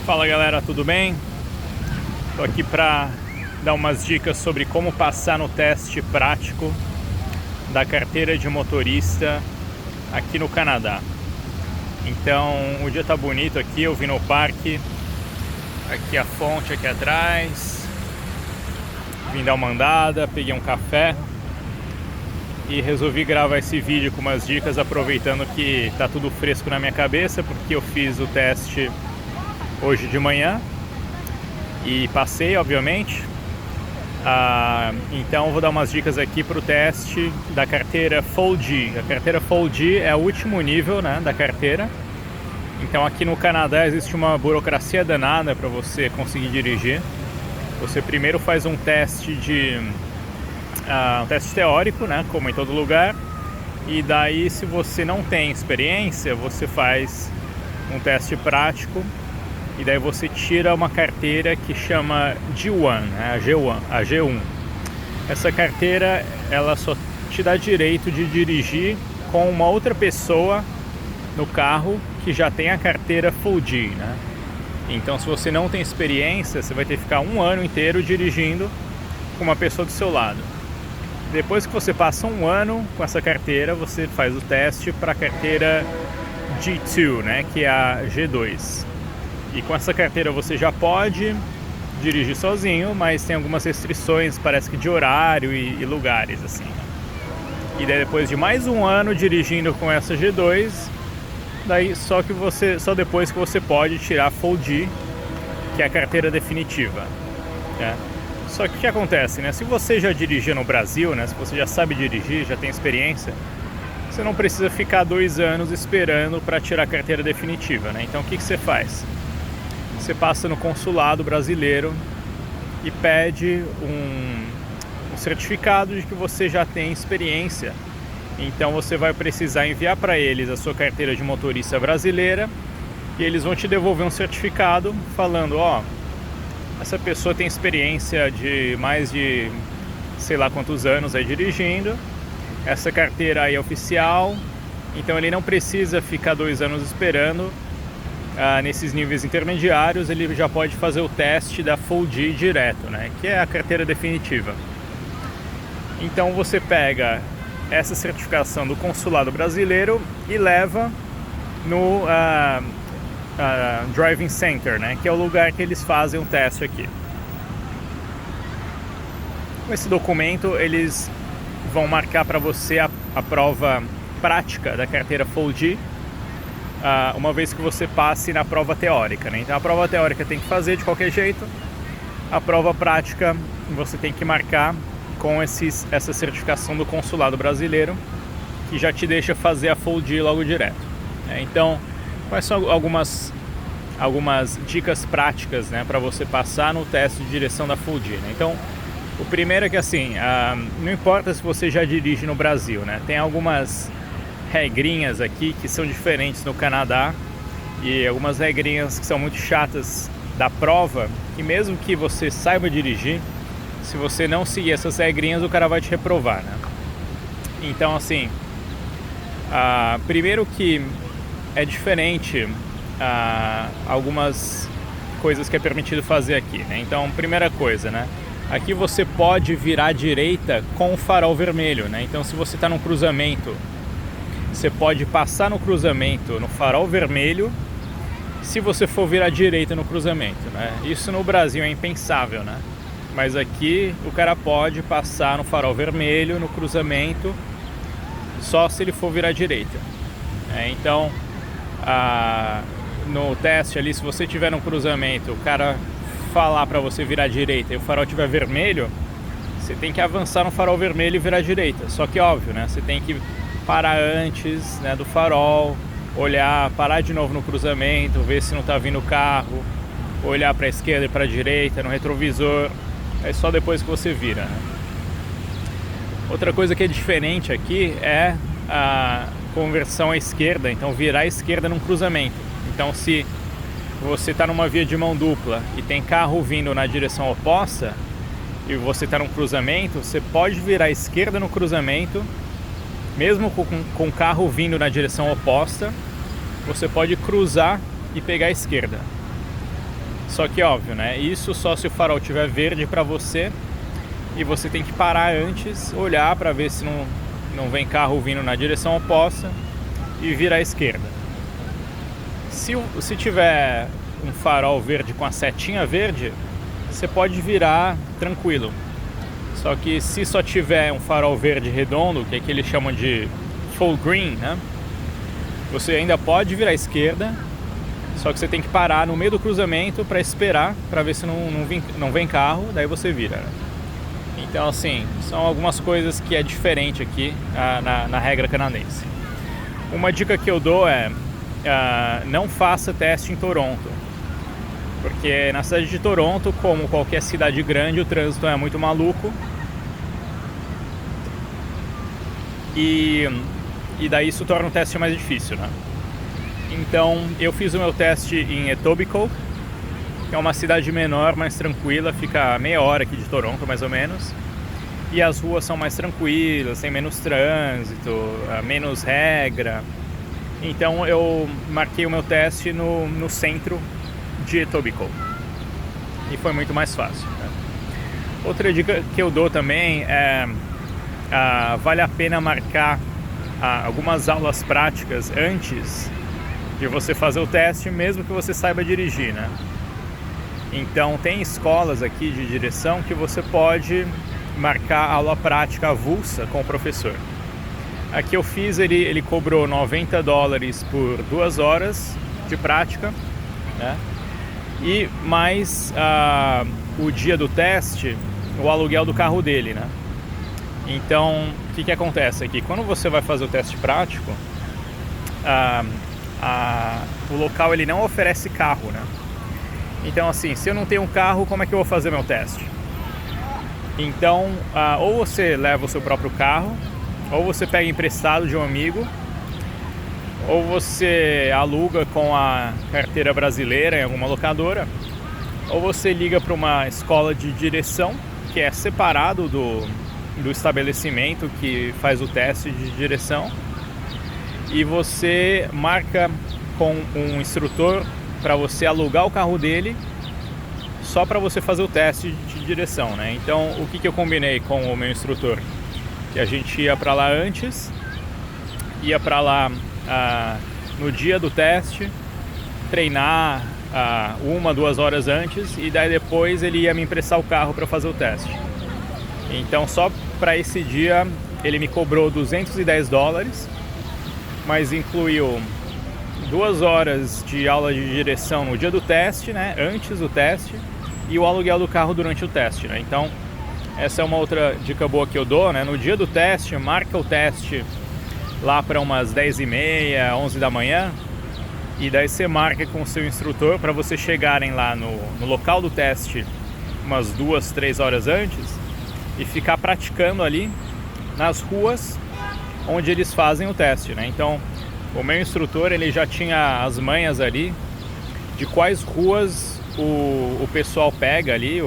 Fala galera, tudo bem? Tô aqui para dar umas dicas sobre como passar no teste prático da carteira de motorista aqui no Canadá. Então o dia tá bonito aqui, eu vim no parque, aqui a fonte aqui atrás, vim dar uma andada, peguei um café e resolvi gravar esse vídeo com umas dicas, aproveitando que tá tudo fresco na minha cabeça, porque eu fiz o teste hoje de manhã e passei, obviamente. Então vou dar umas dicas aqui para o teste da carteira Full G. A carteira Full G é o último nível, né, da carteira. Então aqui no Canadá existe uma burocracia danada para você conseguir dirigir. Você primeiro faz um teste um teste teórico, né, como em todo lugar, e daí, se você não tem experiência, você faz um teste prático e daí você tira uma carteira que chama G1, né, a G1. Essa carteira, ela só te dá direito de dirigir com uma outra pessoa no carro que já tem a carteira Full G, né? Então, se você não tem experiência, você vai ter que ficar um ano inteiro dirigindo com uma pessoa do seu lado. Depois que você passa um ano com essa carteira, você faz o teste para a carteira G2, né, que é a G2. E com essa carteira você já pode dirigir sozinho, mas tem algumas restrições, parece que de horário e lugares, assim. E daí, depois de mais um ano dirigindo com essa G2, daí só depois que você pode tirar a Full G, que é a carteira definitiva, né? Só que o que acontece, né? Se você já dirigia no Brasil, né? Se você já sabe dirigir, já tem experiência, você não precisa ficar 2 anos esperando para tirar a carteira definitiva, né? Então o que você faz? Você passa no consulado brasileiro e pede um certificado de que você já tem experiência. Então você vai precisar enviar para eles a sua carteira de motorista brasileira e eles vão te devolver um certificado falando, ó, essa pessoa tem experiência de mais de sei lá quantos anos aí dirigindo, essa carteira aí é oficial, então ele não precisa ficar 2 anos esperando. Nesses níveis intermediários ele já pode fazer o teste da Full G direto, né, que é a carteira definitiva. Então você pega essa certificação do consulado brasileiro e leva no Driving Center, né, que é o lugar que eles fazem o teste aqui. Com esse documento eles vão marcar para você a prova prática da carteira Full G, uma vez que você passe na prova teórica, né? Então a prova teórica tem que fazer de qualquer jeito, a prova prática você tem que marcar com essa certificação do consulado brasileiro, que já te deixa fazer a Full G logo direto, né? Então, quais são algumas dicas práticas, né, para você passar no teste de direção da Full G, né? Então, o primeiro é que, assim, não importa se você já dirige no Brasil, né? Tem algumas regrinhas aqui que são diferentes no Canadá, e algumas regrinhas que são muito chatas da prova, que mesmo que você saiba dirigir, se você não seguir essas regrinhas, o cara vai te reprovar, né? Então, assim, primeiro que é diferente algumas coisas que é permitido fazer aqui, né? Então, primeira coisa, né? Aqui você pode virar à direita com o farol vermelho, né? Então, se você está num cruzamento, você pode passar no cruzamento no farol vermelho se você for virar à direita no cruzamento, né? Isso no Brasil é impensável, né? Mas aqui o cara pode passar no farol vermelho no cruzamento só se ele for virar à direita. Então, no teste ali, se você tiver no cruzamento, o cara falar para você virar à direita e o farol estiver vermelho, você tem que avançar no farol vermelho e virar à direita. Só que óbvio, né? Você tem que parar antes, né, do farol, olhar, parar de novo no cruzamento, ver se não está vindo o carro, olhar para a esquerda e para a direita, no retrovisor, é só depois que você vira, né? Outra coisa que é diferente aqui é a conversão à esquerda, então virar à esquerda num cruzamento. Então, se você está numa via de mão dupla e tem carro vindo na direção oposta e você está num cruzamento, você pode virar à esquerda no cruzamento, mesmo com o carro vindo na direção oposta, você pode cruzar e pegar a esquerda. Só que óbvio, né? Isso só se o farol estiver verde para você e você tem que parar antes, olhar para ver se não vem carro vindo na direção oposta e virar à esquerda. Se tiver um farol verde com a setinha verde, você pode virar tranquilo. Só que se só tiver um farol verde redondo, que é que eles chamam de full green, né? Você ainda pode virar à esquerda, só que você tem que parar no meio do cruzamento para esperar, para ver se não vem carro, daí você vira, né? Então, assim, são algumas coisas que é diferente aqui na regra canadense. Uma dica que eu dou é não faça teste em Toronto, porque na cidade de Toronto, como qualquer cidade grande, o trânsito é muito maluco e daí isso torna o teste mais difícil, né? Então eu fiz o meu teste em Etobicoke, que é uma cidade menor, mais tranquila, fica a meia hora aqui de Toronto, mais ou menos. E as ruas são mais tranquilas, tem menos trânsito, menos regra. Então eu marquei o meu teste no centro de Etobicoke. E foi muito mais fácil, né? Outra dica que eu dou também é vale a pena marcar algumas aulas práticas antes de você fazer o teste, mesmo que você saiba dirigir, né? Então tem escolas aqui de direção que você pode marcar aula prática avulsa com o professor. Aqui eu fiz, ele cobrou $90 por 2 horas de prática, né? E mais o dia do teste, o aluguel do carro dele, né? Então, o que acontece aqui? Quando você vai fazer o teste prático, o local ele não oferece carro, né? Então, assim, se eu não tenho um carro, como é que eu vou fazer meu teste? Então, ou você leva o seu próprio carro, ou você pega emprestado de um amigo, ou você aluga com a carteira brasileira em alguma locadora, ou você liga para uma escola de direção, que é separado do estabelecimento que faz o teste de direção, e você marca com um instrutor para você alugar o carro dele só para você fazer o teste de direção, né? Então, o que eu combinei com o meu instrutor? Que a gente ia para lá antes, ia para lá no dia do teste, treinar 1, 2 horas antes, e daí depois ele ia me emprestar o carro para fazer o teste. Então, só para esse dia ele me cobrou $210, mas incluiu 2 horas de aula de direção no dia do teste, né, antes do teste, e o aluguel do carro durante o teste, né? Então, essa é uma outra dica boa que eu dou, né? No dia do teste, marca o teste lá para umas 10h30, 11 da manhã, e daí você marca com o seu instrutor para vocês chegarem lá no local do teste umas 2, 3 horas antes e ficar praticando ali nas ruas onde eles fazem o teste, né? Então, o meu instrutor, ele já tinha as manhas ali de quais ruas o pessoal pega ali,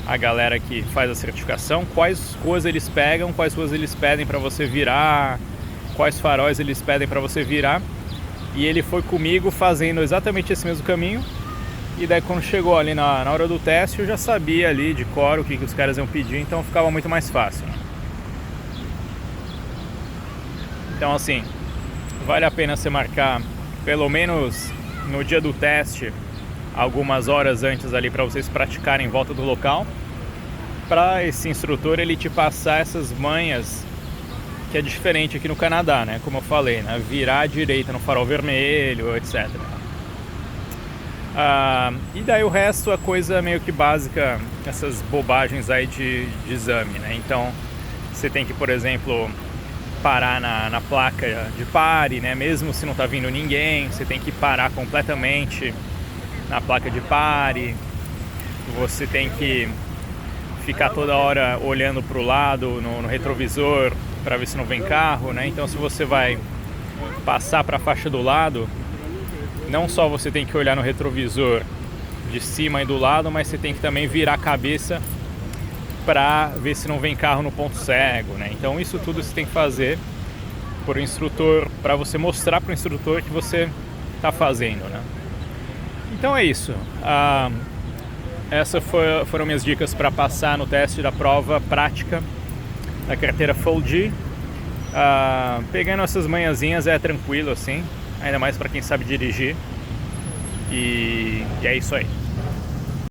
a galera que faz a certificação, quais ruas eles pegam, quais ruas eles pedem para você virar, quais faróis eles pedem para você virar. E ele foi comigo fazendo exatamente esse mesmo caminho. E daí quando chegou ali na hora do teste, eu já sabia ali de cor o que os caras iam pedir, então ficava muito mais fácil, né? Então, assim, vale a pena você marcar pelo menos no dia do teste algumas horas antes ali para vocês praticarem em volta do local, para esse instrutor ele te passar essas manhas que é diferente aqui no Canadá, né? Como eu falei, né? Virar à direita no farol vermelho, etc. E daí o resto é coisa meio que básica, essas bobagens aí de exame, né? Então você tem que, por exemplo, parar na placa de pare, né? Mesmo se não tá vindo ninguém, você tem que parar completamente na placa de pare. Você tem que ficar toda hora olhando para o lado no retrovisor para ver se não vem carro, né? Então, se você vai passar para a faixa do lado, não só você tem que olhar no retrovisor de cima e do lado, mas você tem que também virar a cabeça para ver se não vem carro no ponto cego, né? Então, isso tudo você tem que fazer por instrutor, para você mostrar para o instrutor que você está fazendo, né? Então é isso. Essas foram minhas dicas para passar no teste da prova prática da carteira Full G. Pegando essas manhãzinhas é tranquilo assim, ainda mais para quem sabe dirigir. E é isso aí.